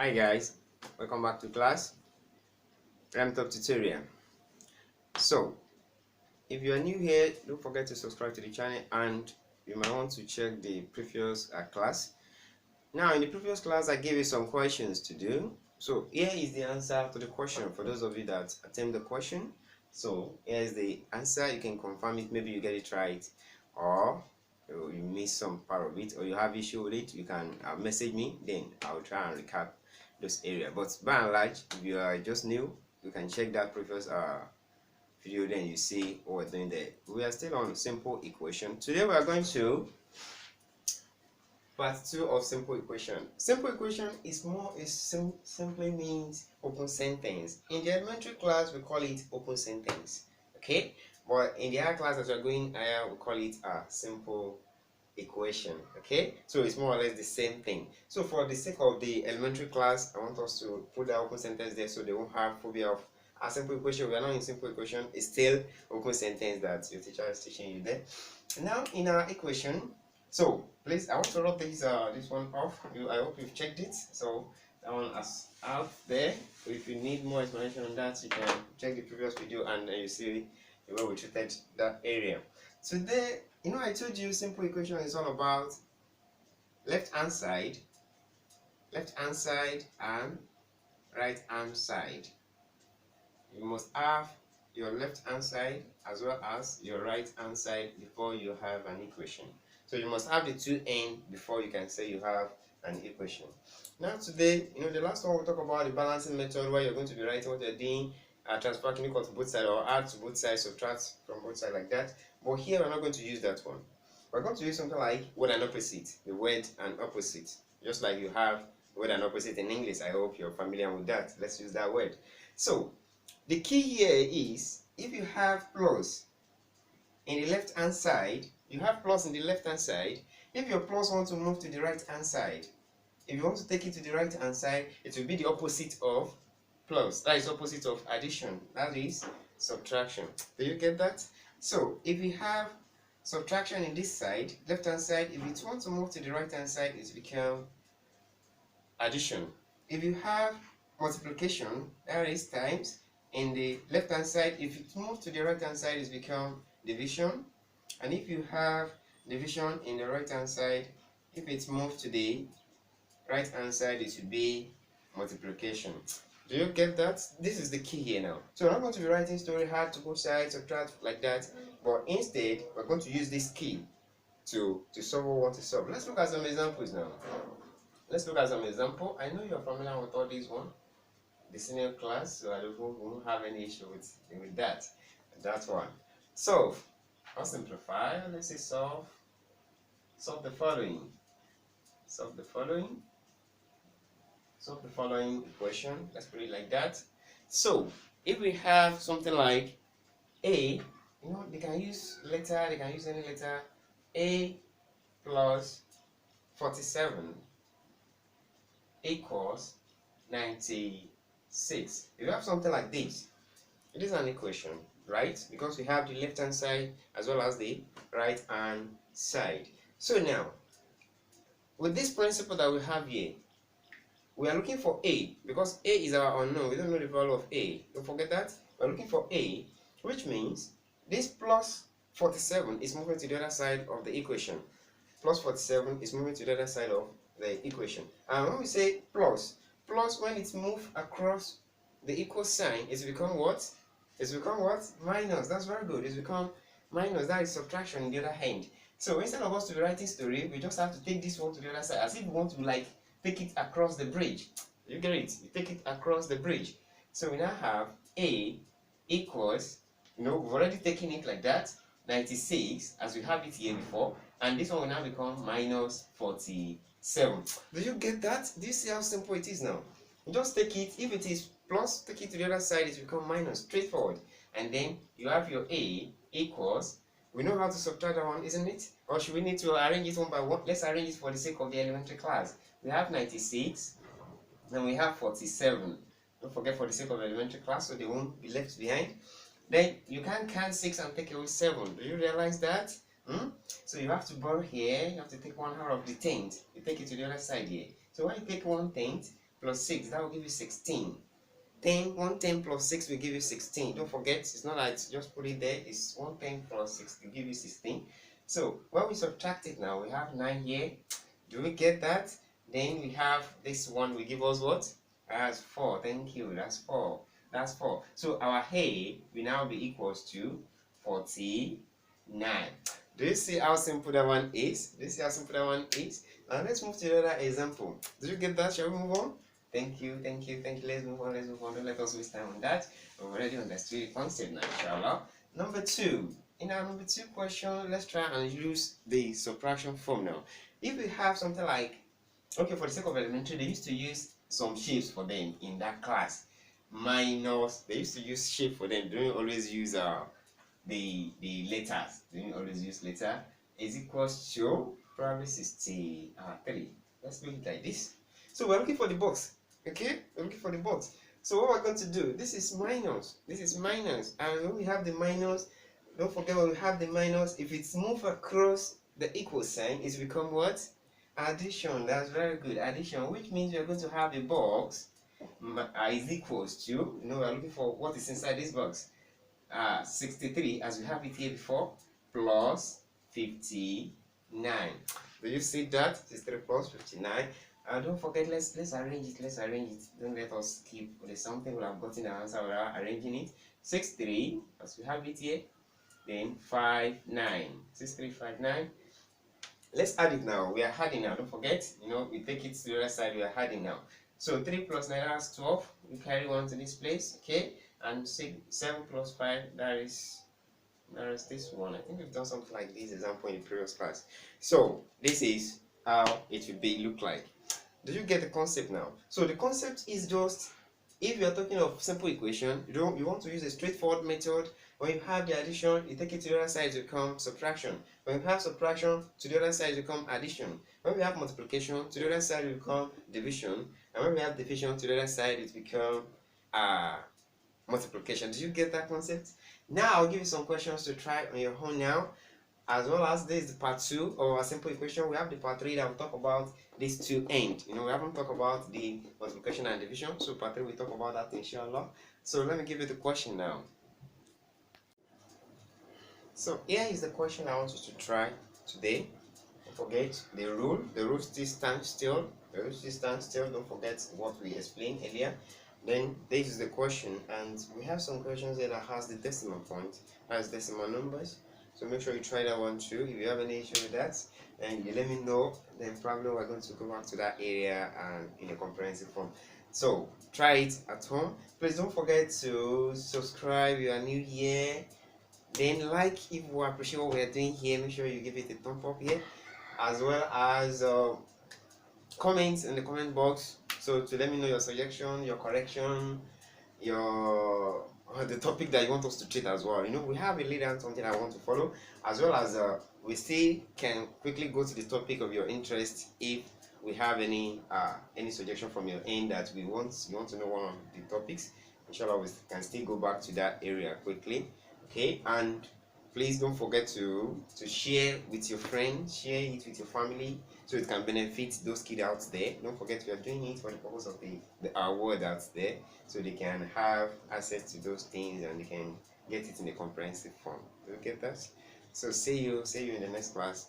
Hi guys, welcome back to class. RemTop tutorial. So, if you are new here, don't forget to subscribe to the channel, and you might want to check the previous class. Now, in the previous class, I gave you some questions to do. So, here is the answer to the question for those of you that attempt the question. So, here is the answer. You can confirm it. Maybe you get it right, or you miss some part of it, or you have issue with it. You can message me. Then I'll try and recap those area. But by and large, if you are just new, you can check that previous video, then you see what we're doing there. We are still on simple equation. Today we are going to part 2 of simple equation. Simple equation is simply means open sentence. In the elementary class we call it open sentence, okay, but in the higher class as we're going higher we call it a simple equation. Okay, so it's more or less the same thing. So for the sake of the elementary class, I want us to put the open sentence there so they won't have phobia of a simple equation. We are not in simple equation, it's still open sentence that your teacher is teaching you there. Now in our equation, so please, I want to rub this one off. I hope you've checked it. So that one is out there. So if you need more explanation on that, you can check the previous video and you see where we treated that area. Today, I told you simple equation is all about left hand side and right hand side. You must have your left hand side as well as your right hand side before you have an equation. So you must have the two ends before you can say you have an equation. Now today, the last one we'll talk about the balancing method, where you're going to be writing what you're doing, transfer equal to both sides, or add to both sides, subtract from both sides like that. But here we're not going to use that one. We're going to use something like word and opposite, the word and opposite. Just like you have word and opposite in English. I hope you're familiar with that. Let's use that word. So the key here is, if you have plus in the left hand side, if your plus wants to move to the right hand side, if you want to take it to the right hand side, it will be the opposite of plus. That is opposite of addition. That is subtraction. Do you get that? So if you have subtraction in this side, left hand side, if it wants to move to the right hand side, it becomes addition. If you have multiplication, that is times, in the left hand side, if it moves to the right hand side, it becomes division. And if you have division in the right hand side, if it moves to the right hand side, it will be multiplication. Do you get that? This is the key here now. So we're not going to be writing story hard to both sides, subtract like that, but instead we're going to use this key to solve what we want to solve. Let's look at some examples now. Let's look at some example. I know you're familiar with all these one, the senior class, so I won't have any issue with that one. So I'll simplify. Let's say solve the following. Solve the following equation. Let's put it like that. So if we have something like a, they can use letter, they can use any letter. A plus 47 equals 96. If you have something like this, it is an equation, right? Because we have the left hand side as well as the right hand side. So now, with this principle that we have here, we are looking for a, because a is our unknown. We don't know the value of a. Don't forget that. We're looking for a, which means this plus 47 is moving to the other side of the equation. Plus 47 is moving to the other side of the equation. And when we say plus, when it's moved across the equal sign, it's become what? It's become what? Minus. That's very good. It's become minus. That is subtraction in the other hand. So instead of us to be writing story, we just have to take this one to the other side, as if we want to take it across the bridge. You get it? You take it across the bridge. So we now have a equals, we've already taken it like that, 96, as we have it here before, and this one will now become minus 47. Do you get that? Do you see how simple it is now? You just take it, if it is plus, take it to the other side, it becomes minus, straightforward. And then you have your a equals, we know how to subtract that one, isn't it? Or should we need to arrange it one by one? Let's arrange it for the sake of the elementary class. We have 96, then we have 47. Don't forget, for the sake of elementary class, so they won't be left behind. Then you can't count 6 and take away 7. Do you realize that? So you have to borrow here, you have to take 1/2 of the tenth. You take it to the other side here. So when you take 1/10, plus 6, that will give you 16. 110 plus 6 will give you 16. Don't forget, it's not like just put it there. It's 110 plus 6 will give you 16. So when we subtract it now, we have 9 here. Do we get that? Then we have this one will give us what? That's 4. Thank you. That's 4. That's 4. So our A will now be equals to 49. Do you see how simple that one is? Do you see how simple that one is? Now let's move to the other example. Did you get that? Shall we move on? Thank you, thank you, thank you. Let's move on, let's move on. Don't let us waste time on that. We've already understood the concept now, inshallah. Number 2. In our number 2 question, let's try and use the subtraction form now. If we have something like, okay, for the sake of elementary, they used to use some shapes for them in that class. Minus, they used to use shape for them. They don't always use the letters. They don't always use letter. Is equals to probably 63. Let's make it like this. So we're looking for the box. Okay, we're looking for the box. So what we're going to do, this is minus, and when we have the minus, don't forget when we have the minus, if it's moved across the equal sign, it's become what? Addition. That's very good. Addition, which means we're going to have a box is equals to, we're looking for what is inside this box. 63, as we have it here before, plus 59. Do you see that? 63 plus 59. Don't forget, let's arrange it. Don't let us keep. There's something we have gotten the answer without arranging it. 63, as we have it here, then 59. 63, 59. Let's add it now. We are adding now. Don't forget, we take it to the other side. We are adding now. So 3 plus 9, that's 12. We carry 1 to this place, okay? And 7 plus 5, that is this one. I think we've done something like this example in the previous class. So this is how it will look like. Do you get the concept now? So the concept is just, if you are talking of simple equation, you want to use a straightforward method. When you have the addition, you take it to the other side to become subtraction. When you have subtraction, to the other side to become addition. When we have multiplication, to the other side it become division. And when we have division, to the other side it become multiplication. Do you get that concept? Now I'll give you some questions to try on your own now. As well as this is the part 2 of our simple equation. We have the part 3 that will talk about these two ends. We haven't talked about the multiplication and division, so part 3 we talk about that inshallah. So let me give you the question now. So here is the question I want you to try today. Don't forget the rule. The rule still stands still. Don't forget what we explained earlier. Then this is the question, and we have some questions here that has the decimal point, has decimal numbers. So make sure you try that one too. If you have any issue with that, and you let me know, then probably we're going to go back to that area and in a comprehensive form. So try it at home. Please don't forget to subscribe if you are new here. Then like if you appreciate what we are doing here, make sure you give it a thumb up here, as well as comments in the comment box. So to let me know your suggestion, your correction, the topic that you want us to treat as well. We have a leader and something I want to follow, as well as we still can quickly go to the topic of your interest if we have any suggestion from your end that you want to know one of the topics. Inshallah, we can still go back to that area quickly. Okay, and please don't forget to share with your friends, share it with your family, so it can benefit those kids out there. Don't forget we are doing it for the purpose of our world out there, so they can have access to those things and they can get it in a comprehensive form. Do you get that? So see you in the next class.